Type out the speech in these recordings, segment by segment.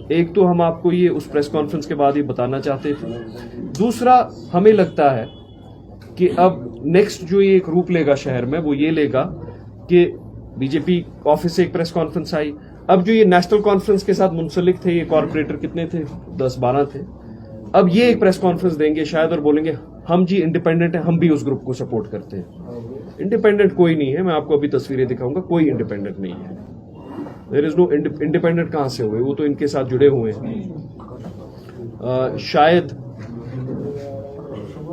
ایک تو ہم آپ کو یہ اس پریس کانفرنس کے بعد یہ بتانا چاہتے تھے. دوسرا ہمیں لگتا ہے کہ اب نیکسٹ جو یہ ایک روپ لے گا شہر میں وہ یہ لے گا کہ بی جے پی آفس سے ایک پریس کانفرنس آئی. اب جو یہ نیشنل کانفرنس کے ساتھ منسلک تھے یہ کارپوریٹر کتنے تھے 10-12 تھے. اب یہ ایک پریس کانفرنس دیں گے شاید اور بولیں گے ہم جی انڈیپینڈنٹ ہیں, ہم بھی اس گروپ کو سپورٹ کرتے ہیں. انڈیپینڈنٹ کوئی نہیں ہے, میں آپ کو ابھی تصویریں دکھاؤں گا, کوئی انڈیپینڈنٹ نہیں ہے. دیر از نو انڈیپینڈنٹ کہاں سے ہوئے, وہ تو ان کے ساتھ جڑے ہوئے ہیں. شاید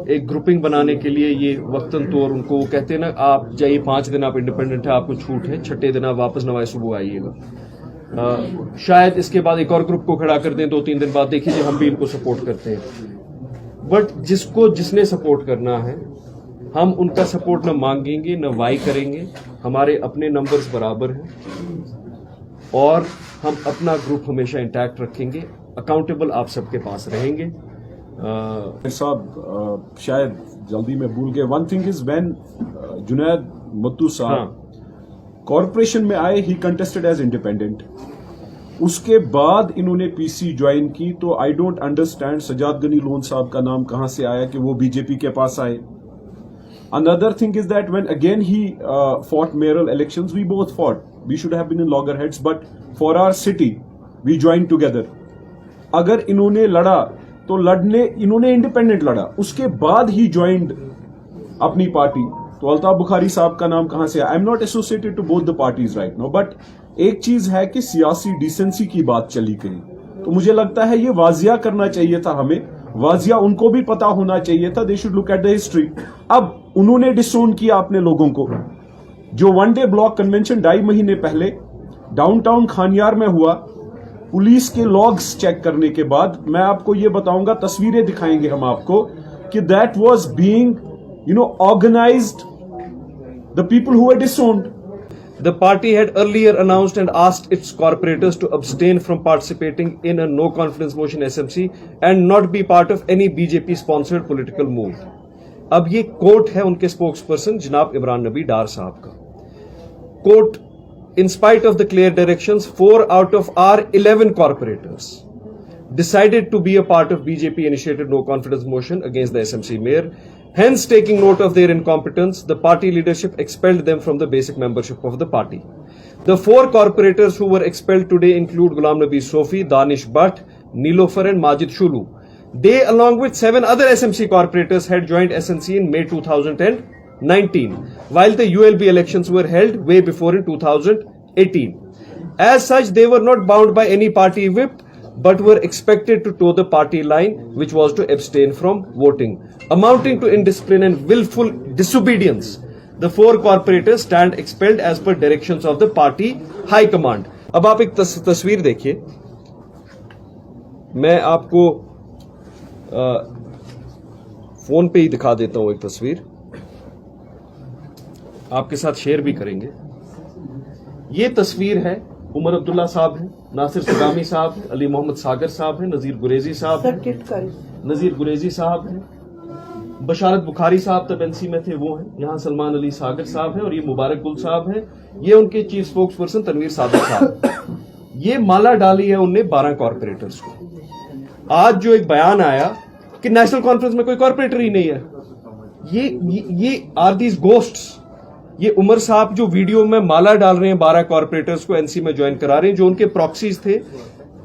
ایک گروپنگ بنانے کے لیے یہ وقتاً طور ان کو کہتے ہیں نا آپ جائیے 5 دن آپ انڈیپینڈنٹ ہیں, آپ کو چھوٹ ہے, 6 دن آپ واپس نوائے صبح آئیے گا. شاید اس کے بعد ایک اور گروپ کو کھڑا کر دیں 2-3 دن بعد, دیکھیے ہم بھی ان کو سپورٹ کرتے ہیں. بٹ جس نے سپورٹ کرنا ہے ہم ان کا سپورٹ نہ مانگیں گے نہ وائی کریں گے. ہمارے اپنے نمبرز برابر ہیں اور ہم اپنا گروپ ہمیشہ انٹیکٹ رکھیں گے. اکاؤنٹیبل آپ سب کے پاس رہیں گے. صاحب شاید جلدی میں بھول گئے, one thing is when Junaid متو صاحب کارپوریشن میں آئے ہی کنٹیسٹڈ ایز انڈیپینڈنٹ, اس کے بعد انہوں نے پی سی جوائن کی, تو I don't understand Sajjad Ghani loan صاحب کا نام کہاں سے آیا کہ وہ بی جے پی کے پاس آئے. Another thing is that when again he fought mayoral elections, we both fought. We should have been in loggerheads, but for our city, we joined together. اگر انہوں نے لڑا تو انہوں نے انڈیپینڈنٹ لڑا, اس کے بعد ہی جوائنڈ اپنی پارٹی. تو الطاف بخاری صاحب کا نام کہاں سے آیا؟ I'm not associated to both the parties right now, but ایک چیز ہے کہ سیاسی ڈیسنسی کی بات چلی گئی, تو مجھے لگتا ہے یہ واضح کرنا چاہیے تھا ہمیں, واضح ان کو بھی پتا ہونا چاہیے تھا. They should look at the history. اب انہوں نے ڈسون کیا اپنے لوگوں کو. جو 1 ڈے بلاک کنونشن 2.5 مہینے پہلے ڈاؤن ٹاؤن کھانیار میں ہوا, پولیس کے لاگز چیک کرنے کے بعد میں آپ کو یہ بتاؤں گا, تصویریں دکھائیں گے ہم آپ کو, کہ that was being organised, the people who were disowned. The party had earlier announced and asked its corporators to abstain from participating in a no confidence motion SMC and not be part of any BJP sponsored political move. اب یہ کوٹ ہے ان کے spokes person جناب عمران نبی ڈار صاحب کا. کوٹ, in spite of the clear directions, 4 out of our 11 corporators decided to be a part of BJP initiated no confidence motion against the SMC mayor. Hence, taking note of their incompetence, the party leadership expelled them from the basic membership of the party. The 4 corporators who were expelled today include Ghulam Nabi Sofi, Danish Bhatt, Nilofer and Majid Shulu. They, along with 7 other SMC corporators, had joined SNC in May 2019, while the ULB elections were held way before in 2018. As such, they were not bound by any party whip, but were expected to toe the party line, which was to abstain from voting, amounting to indiscipline and willful disobedience. The 4 corporators stand expelled as per directions of the party high command. اب آپ ایک تصویر دیکھیے, میں آپ کو phone پہ ہی دکھا دیتا ہوں. ایک تصویر آپ کے ساتھ شیئر بھی کریں گے. یہ تصویر ہے, عمر عبداللہ صاحب ہیں, ناصر صدامی صاحب ہیں, علی محمد ساگر صاحب ہیں, نذیر گریزی صاحب ہیں, بشارت بخاری صاحب تب NC میں تھے وہ ہیں, یہاں سلمان علی ساگر صاحب ہیں, اور یہ مبارک گل صاحب ہیں, یہ ان کے چیف اسپوکس پرسن تنویر صادق صاحب. یہ مالا ڈالی ہے ان نے 12 کارپوریٹرز کو. آج جو ایک بیان آیا کہ نیشنل کانفرنس میں کوئی کارپوریٹر ہی نہیں ہے, یہ آر دیز گوسٹس. یہ عمر صاحب جو ویڈیو میں مالا ڈال رہے ہیں 12 کارپوریٹرز کو NC میں جوائن کرا رہے ہیں, جو ان کے پراکسیز تھے,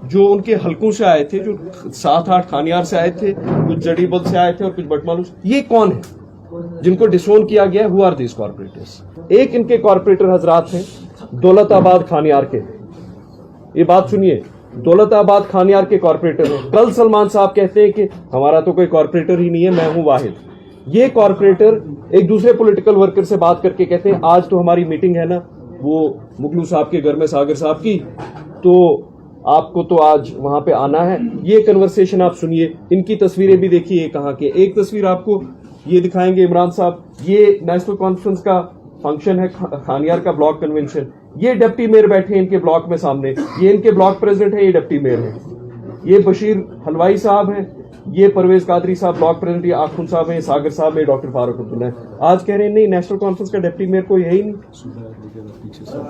جو ان کے حلقوں سے آئے تھے, جو 7-8 کھانیار سے آئے تھے, کچھ جڑی بل سے آئے تھے اور کچھ بٹمالو سے. یہ کون ہے جن کو ڈسون کیا گیا ہے؟ Who are these corporators. ایک ان کے کارپوریٹر حضرات ہیں دولت آباد کھانیار کے. یہ بات سنیے, دولت آباد کھانیار کے کارپوریٹر ہیں. کل سلمان صاحب کہتے ہیں کہ ہمارا تو کوئی کارپوریٹر ہی نہیں ہے, میں ہوں واحد. یہ کارپوریٹر ایک دوسرے پولیٹیکل ورکر سے بات کر کے کہتے ہیں آج تو ہماری میٹنگ ہے نا وہ مغلو صاحب کے گھر میں ساگر صاحب کی, تو آپ کو تو آج وہاں پہ آنا ہے. یہ کنورسیشن آپ سنیے, ان کی تصویریں بھی دیکھیے کہاں کے. ایک تصویر آپ کو یہ دکھائیں گے عمران صاحب, یہ نیشنل کانفرنس کا فنکشن ہے کھانیار کا بلاک کنونشن. یہ ڈپٹی میئر بیٹھے ہیں ان کے بلاک میں سامنے, یہ ان کے بلاک پریزیڈنٹ ہیں, یہ ڈپٹی میئر ہیں. یہ بشیر حلوائی صاحب ہیں, یہ پرویز قادری صاحب بلاک پریزیڈنٹ, یہ آخن صاحب ہیں, ساگر صاحب ہیں, ڈاکٹر فاروق عبداللہ ہیں. آج کہہ رہے ہیں نہیں نیشنل کانفرنس کا ڈپٹی میئر کوئی ہے ہی نہیں.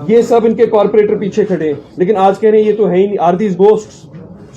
یہ سب ان کے کارپوریٹر پیچھے کھڑے ہیں, لیکن آج کہہ رہے ہیں یہ تو ہے ہی نہیں. Are these ghosts.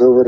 2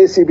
ACB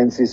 NCC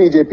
BJP